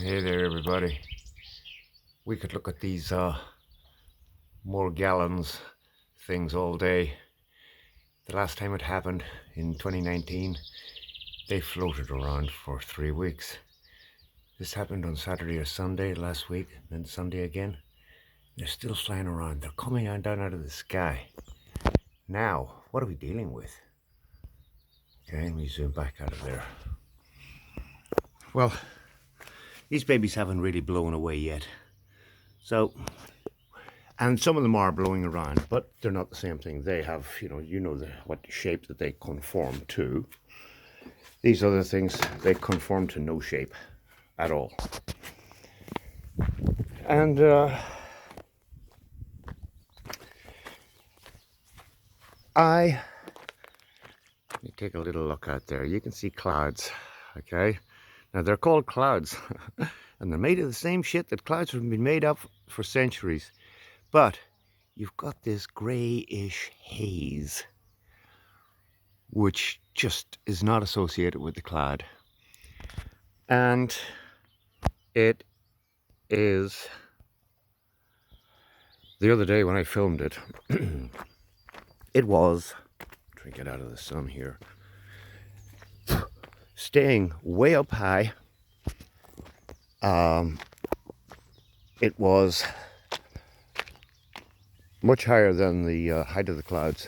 Hey there, everybody. We could look at these more gallons things all day. The last time it happened in 2019, they floated around for 3 weeks. This happened on Saturday or Sunday last week, then Sunday again. They're still flying around. They're coming on down out of the sky. Now, what are we dealing with? Okay, let me zoom back out of there. Well, these babies haven't really blown away yet. So, and some of them are blowing around, but they're not the same thing. They have, what shape that they conform to. These other things, they conform to no shape at all. And let me take a little look out there. You can see clouds, okay? Now they're called clouds, and they're made of the same shit that clouds have been made of for centuries. But you've got this grayish haze, which just is not associated with the cloud. And it is, the other day when I filmed it, it was, trying to get out of the sun here, staying way up high. It was much higher than the height of the clouds.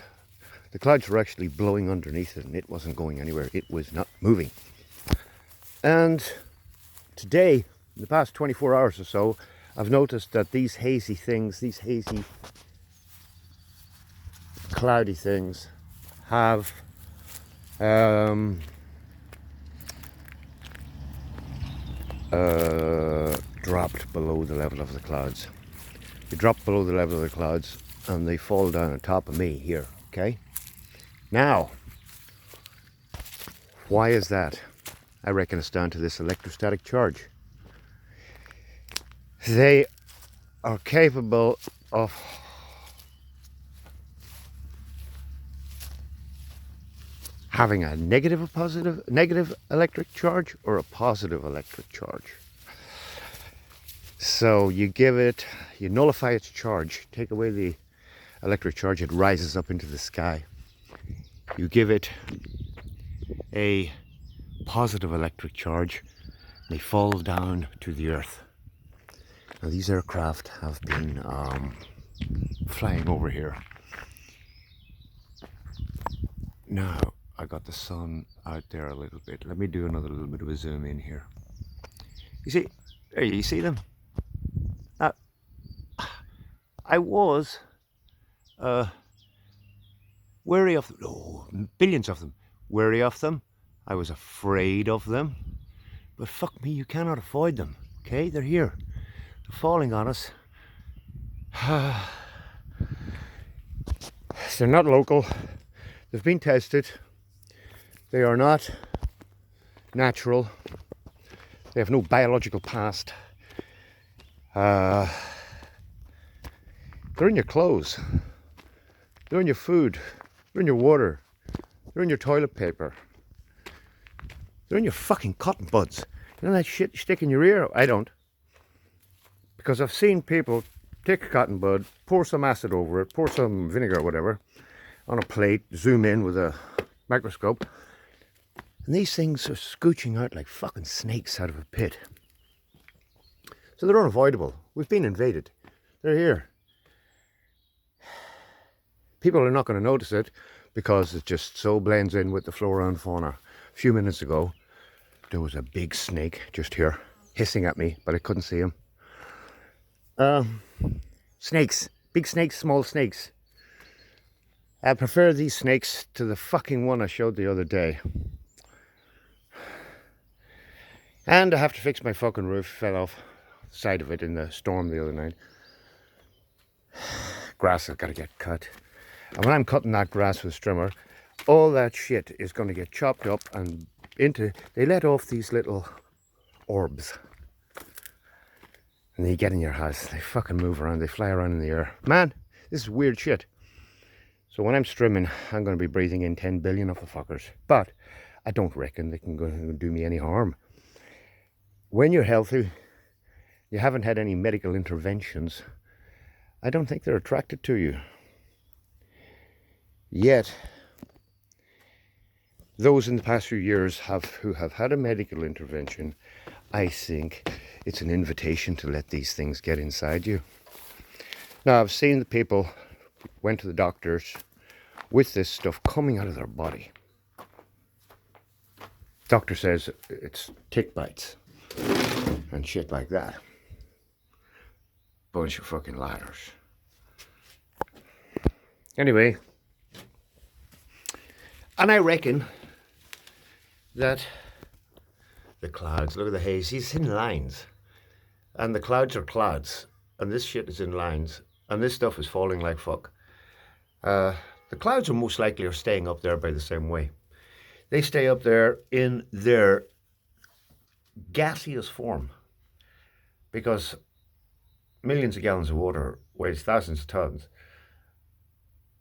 The clouds were actually blowing underneath it, and it wasn't going anywhere. It was not moving. And today, in the past 24 hours or so, I've noticed that these hazy things, these hazy cloudy things, have dropped below the level of the clouds. They drop below the level of the clouds and they fall down on top of me here, okay? Now, why is that? I reckon it's down to this electrostatic charge. They are capable of having a negative electric charge or a positive electric charge. So you nullify its charge, take away the electric charge, it rises up into the sky. You give it a positive electric charge, they fall down to the earth. Now these aircraft have been flying over here. Now I got the sun out there a little bit. Let me do another little bit of a zoom in here. You see, there you see them. Now, I was wary of them. Oh, billions of them. Wary of them. I was afraid of them. But fuck me, you cannot avoid them. Okay, they're here. They're falling on us. They're not local. They've been tested. They are not natural. They have no biological past. They're in your clothes. They're in your food. They're in your water. They're in your toilet paper. They're in your fucking cotton buds. You know that shit you stick in your ear? I don't. Because I've seen people take a cotton bud, pour some acid over it, pour some vinegar or whatever on a plate, zoom in with a microscope, and these things are scooching out like fucking snakes out of a pit. So they're unavoidable. We've been invaded. They're here. People are not going to notice it because it just so blends in with the flora and fauna. A few minutes ago, there was a big snake just here, hissing at me, but I couldn't see him. Snakes. Big snakes, small snakes. I prefer these snakes to the fucking one I showed the other day. And I have to fix my fucking roof. Fell off the side of it in the storm the other night. Grass has got to get cut. And when I'm cutting that grass with a trimmer, all that shit is going to get chopped up and into... They let off these little orbs. And they get in your house. They fucking move around. They fly around in the air. Man, this is weird shit. So when I'm strimming, I'm going to be breathing in 10 billion of the fuckers. But I don't reckon they can go and do me any harm. When you're healthy, you haven't had any medical interventions, I don't think they're attracted to you. Yet, those in the past few years who have had a medical intervention, I think it's an invitation to let these things get inside you. Now, I've seen the people went to the doctors with this stuff coming out of their body. Doctor says it's tick bites and shit like that. Bunch of fucking liars. Anyway, and I reckon that the clouds, look at the haze, it's in lines. And the clouds are clouds. And this shit is in lines. And this stuff is falling like fuck. The clouds are most likely staying up there by the same way. They stay up there in their gaseous form. Because millions of gallons of water weighs thousands of tons.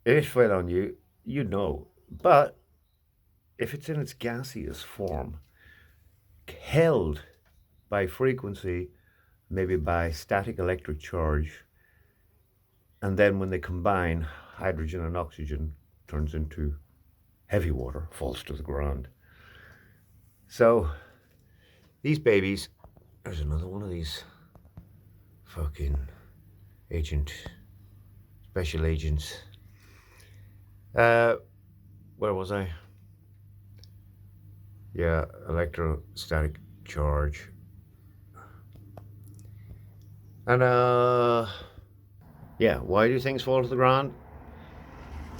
If it fell on you, you'd know. But if it's in its gaseous form, held by frequency, maybe by static electric charge, and then when they combine, hydrogen and oxygen turns into heavy water, falls to the ground. So these babies, there's another one of these fucking special agents. Where was I? Yeah, electrostatic charge. And yeah, why do things fall to the ground?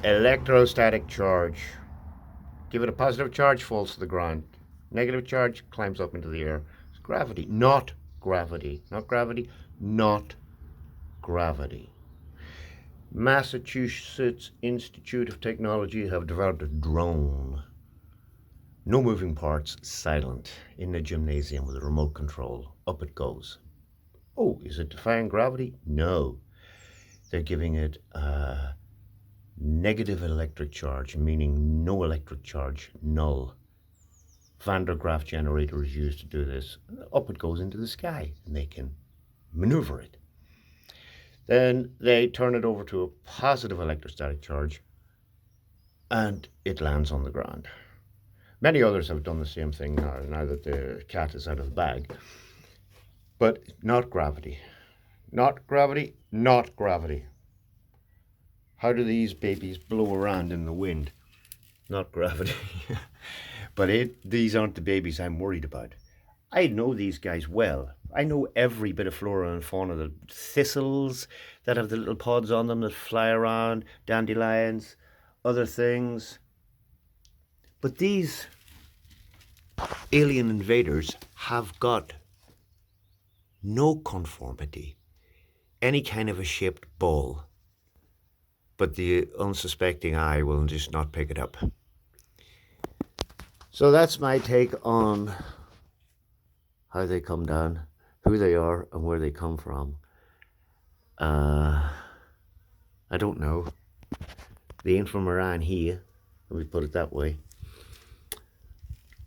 Electrostatic charge. Give it a positive charge, falls to the ground. Negative charge climbs up into the air. It's gravity, not gravity. Not gravity, not gravity. Massachusetts Institute of Technology have developed a drone. No moving parts, silent, in a gymnasium with a remote control. Up it goes. Oh, is it defying gravity? No. They're giving it a negative electric charge, meaning no electric charge, null. Van der Graaf generator is used to do this. Up it goes into the sky, and they can maneuver it. Then they turn it over to a positive electrostatic charge, and it lands on the ground. Many others have done the same thing now that the cat is out of the bag. But not gravity. Not gravity, not gravity. How do these babies blow around in the wind? Not gravity. But these aren't the babies I'm worried about. I know these guys well. I know every bit of flora and fauna, the thistles that have the little pods on them that fly around, dandelions, other things. But these alien invaders have got no conformity, any kind of a shaped ball, but the unsuspecting eye will just not pick it up. So that's my take on how they come down, who they are, and where they come from. I don't know. They ain't from Iran here, let me put it that way.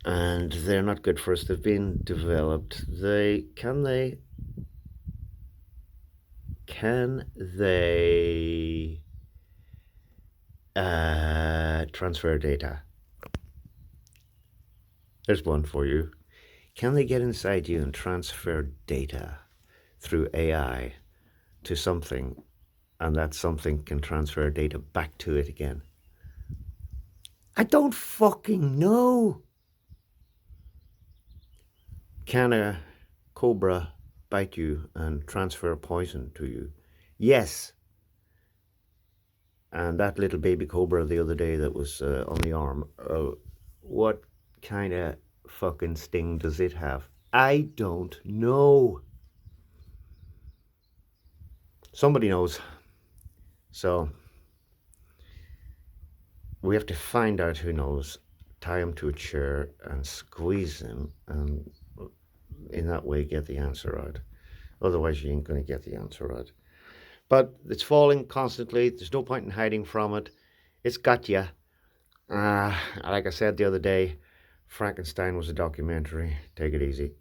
And they're not good for us. They've been developed. Can they transfer data? There's one for you. Can they get inside you and transfer data through AI to something, and that something can transfer data back to it again? I don't fucking know. Can a cobra bite you and transfer poison to you? Yes. And that little baby cobra the other day that was on the arm, what kind of fucking sting does it have? I don't know. Somebody knows. So we have to find out who knows, tie him to a chair and squeeze him, and in that way get the answer out. Otherwise you ain't going to get the answer out. But it's falling constantly. There's no point in hiding from it. It's got you. Like I said the other day, Frankenstein was a documentary. Take it easy.